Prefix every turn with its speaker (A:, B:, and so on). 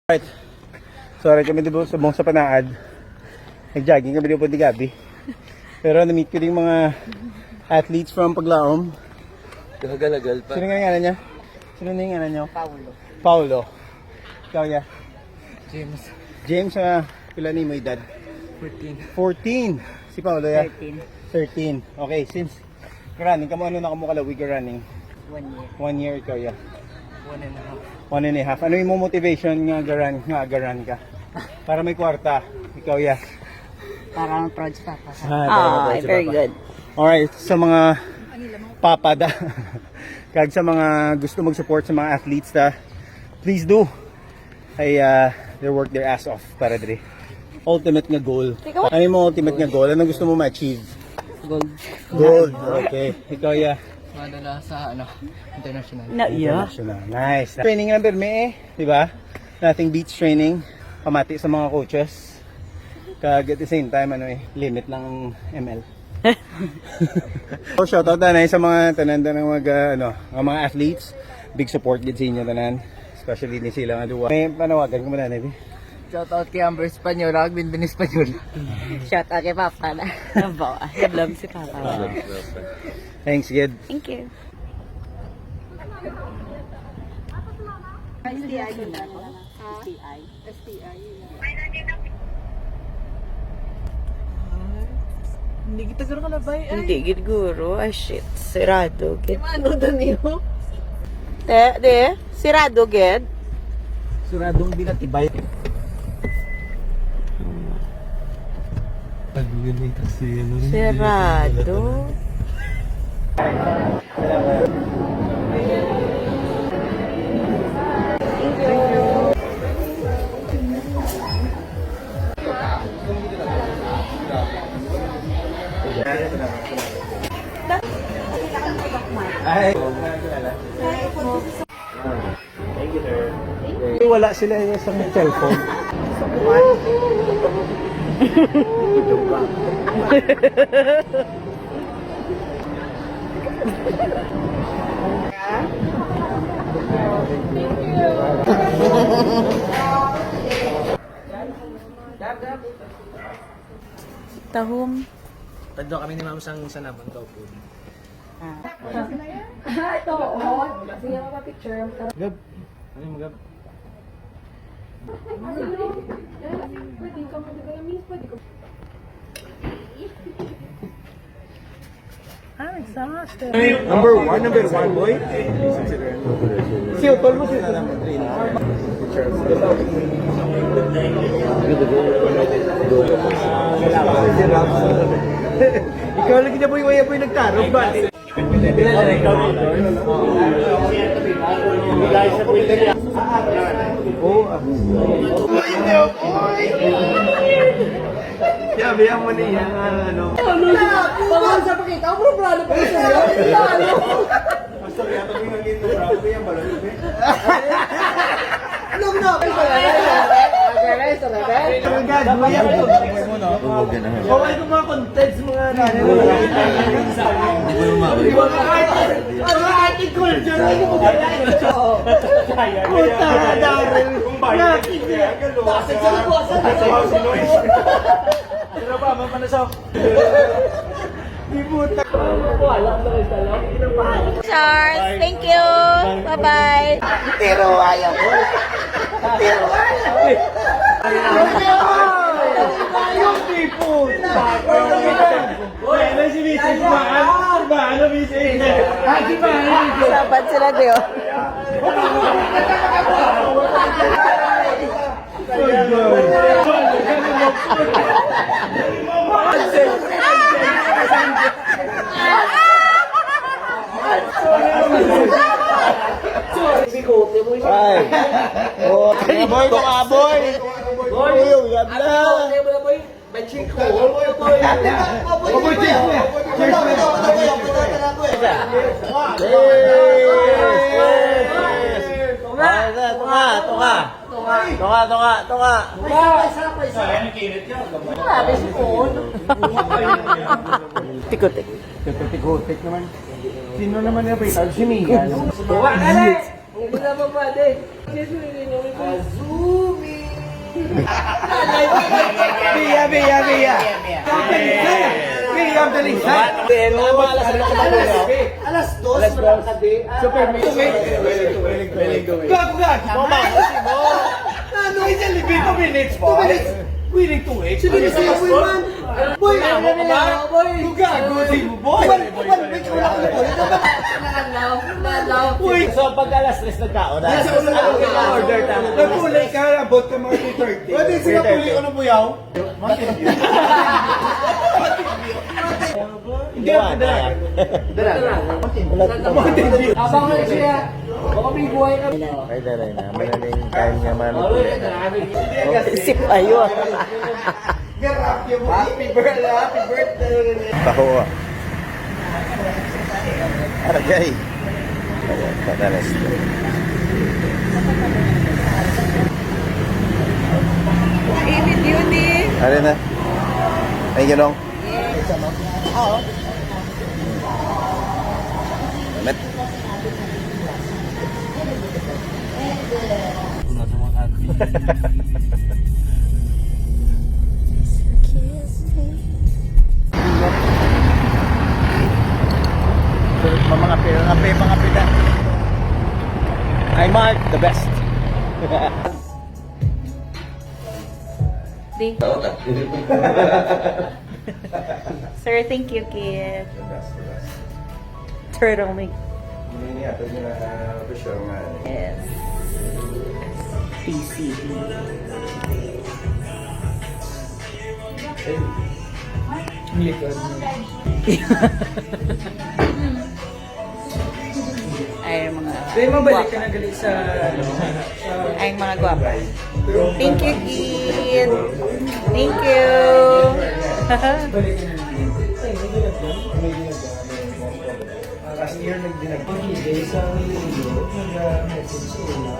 A: Right. Sorry kami dito sa buong sa Panaad. Nag-jogging kami dito po di Gabi. Pero na-meet ko din mga athletes from Paglaom.
B: Galagal pa.
A: Sino nga yung ngalan niya? Sino na yung ngalan niyo?
C: Paulo.
A: Paulo. Ikaw ya?
B: James.
A: James, pila ni mo edad?
B: 14.
A: 14. Si Paulo ya?
C: 13.
A: 13. Okay, since running, kamo ano na kamo kalawig ka running?
C: 1 year.
A: 1 year ikaw ya?
B: 1.5.
A: 1.5. Ano yung motivation nga agaran ka? Para may kwarta. Ikaw ya?
C: Para proud sa papa.
A: Very good. Alright, sa mga papada, kag sa mga gusto mag-support sa mga athletes please do. Ay, they work their ass off para dire. Ultimate nga goal. Ano yung ultimate nga goal? Ano gusto mo ma-achieve?
C: Gold.
A: Gold. Okay. Ikaw ya?
B: Madala sa international.
A: International. Nice. Training number may di ba? Nothing beats training. Pamati sa mga coaches. Kag at the same time limit lang ML. So shoutout na sa mga tanan ng mga athletes. Big support gid sa inyo tanan. Especially ni sila nga duwa. May panawagan ko muna Nevi.
B: Shout out kay Amber Espanyol, Bin Espanyol.
C: Shout out kay Papa na. Love si Papa.
A: Thanks, Gid.
C: Thank you. STI yun na. STI.
B: Hindi kita gano'n kalabay.
C: Hindi, gid guro. Ay, shit. Sirado, gid. Ano doon yun? De, sirado, gid.
A: Suradong binatibay.
B: Pag-winning kasi
C: Sirado.
A: Ay, thank you, sir. Wala sila sa cellphone.
C: Tahom.
B: Tadlo kami ni Ma'am sang sanabang po.
D: Ito, oo. Sige, mapapicture.
A: Gab. Ano yung magab?
D: Pwede ka miss, pwede ka.
A: Number one boy. Si Otol mo sila naman. Ikaw lagi na boy nagtarong ba? Sabihan mo niya
D: Pagod sa pakita, ang problema pa sa iyo.
A: Basta kaya ito yung naging bravo yung balon.
D: Alam na.
A: Okay kung mga contents mga nanay. Ano ating culture? Ano mo galain? Puta na Daryl. Nakit niya. Basag sa lubuasan. Ano ba? Mapanasok. Di puta.
C: Charles, thank you. Bye-bye.
A: Pero ayaw ko. Pero ayaw ko. Yung people. Ano si Mrs. Ano Mrs.
C: Sabat sila diyo.
A: Ay. Oh, boy ko aboy. Boy, yan lang.
C: Tikutik.
A: Tikutik naman. Sino naman yung pita? Si Mia.
D: Hindi naman pwede. Azumi.
A: Biya. Biya ang dalisan.
D: Alas 2.
A: Super Gag. Ano is it? 2 minutes, boy. Winning 2 weeks.
D: Sige na siya, boy man. Boy, boy.
A: Gago, di mo, boy.
D: 1 week wala ko na po.
A: Uy,
B: So pag alas 3 nagkaon,
A: yes, order tayo. Nagpulay ka, abot ka mga 3:30. Pwede sila puli ko ng buyaw. Hindi ako dala.
D: Abang na siya. Baka may buhay na.
B: Ay, daray na. Manaling kain nga man.
C: Isip ayun.
A: Happy birthday.
B: Pakuha. Aragay. Padalas.
C: Heavy duty.
B: Ano na? Ay, ganong?
C: Oo.
B: Damit. Mga pita. Ay, Mark, the best.
C: Sir, thank you, kid. Turtleneck.
A: Ini ato nyo na for sure nga.
C: Yes. PCB. Ay, mga
D: Mabalik ka na galit sa...
C: ay, mga guwapo. Thank you, kid. Thank you.
A: Last year nagdinag.
D: Sa linggo, nag-message sila.